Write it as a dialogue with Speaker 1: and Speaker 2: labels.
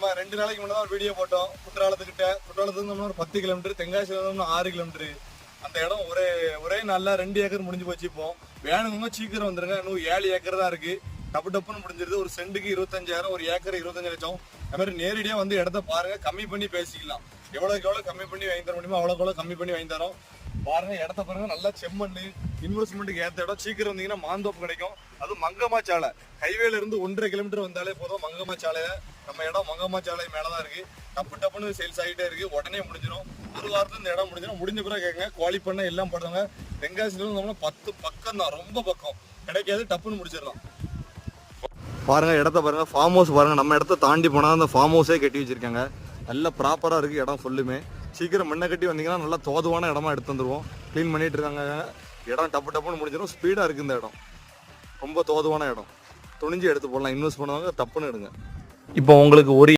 Speaker 1: நம்ம 2 நாளைக்கு முன்னாடி ஒரு வீடியோ போட்டோம். குற்றாலத்துக்கு நம்ம ஒரு 10 கிலோமீட்டர், தென்காசியில 6 கிலோமீட்டர். அந்த இடம் ஒரே நாள்ல 2 ஏக்கர் முடிஞ்சு போச்சு. இப்போ வேணுங்க சீக்கிரம் வந்துருங்க. இன்னும் 7 ஏக்கர் தான் இருக்கு. டப்புன்னு முடிஞ்சிருது. ஒரு சென்ட்டுக்கு 25,000, ஒரு ஏக்கர் 25 லட்சம். அது மாதிரி நேரடியா வந்து இடத்த பாருங்க, கம்மி பண்ணி பேசிக்கலாம். எவ்வளவுக்கு எவ்வளவு கம்மி பண்ணி வாங்கி தர முடியுமோ அவ்வளவுக்கு எவ்வளவு கம்மி பண்ணி வாங்கி தரோம். பாருங்க இடத்த பாருங்க, நல்லா செம்மண்ணு, இன்வெஸ்ட்மெண்ட்டுக்கு ஏற்ற இடம். சீக்கிரம் வந்தீங்கன்னா மாந்தோப்பு கிடைக்கும். அதுவும் மங்கம்மா சாலை, ஹைவேல இருந்து 1.5 கிலோமீட்டர் வந்தாலே போதும். மங்கம்மா சாலையில நம்ம இடம் மங்கம்மா சாலை மேலதான் இருக்கு. டப்புன்னு சேல்ஸ் ஆகிட்டே இருக்கு. உடனே முடிஞ்சிடும். ஒரு வாரத்துல இந்த இடம் முடிஞ்சிடும். முடிஞ்ச பிறகு கேட்குங்க, குவாலி பண்ண எல்லாம் போடுறாங்க. தென்காசியில நம்ம 10 பக்கம் தான், ரொம்ப பக்கம் கிடைக்காது. டப்புன்னு முடிச்சிடலாம். பாருங்க இடத்த பாருங்க, ஃபார்ம் ஹவுஸ் பாருங்க. நம்ம இடத்த தாண்டி போனால் அந்த ஃபார்ம் ஹவுஸே கட்டி வச்சிருக்காங்க. நல்லா ப்ராப்பராக இருக்குது இடம் ஃபுல்லுமே. சீக்கிரம் முன்ன கட்டி வந்தீங்கன்னா நல்லா தோதுவான இடமா எடுத்து வந்துடுவோம். க்ளீன் பண்ணிட்டு இருக்காங்க. இடம் டப்புன்னு முடிஞ்சிடும். ஸ்பீடாக இருக்குது இந்த இடம். ரொம்ப தோதுவான இடம். துணிஞ்சு எடுத்து போடலாம். இன்வெஸ்ட் பண்ணுவாங்க, டப்புன்னு எடுங்க. இப்போ உங்களுக்கு ஒரு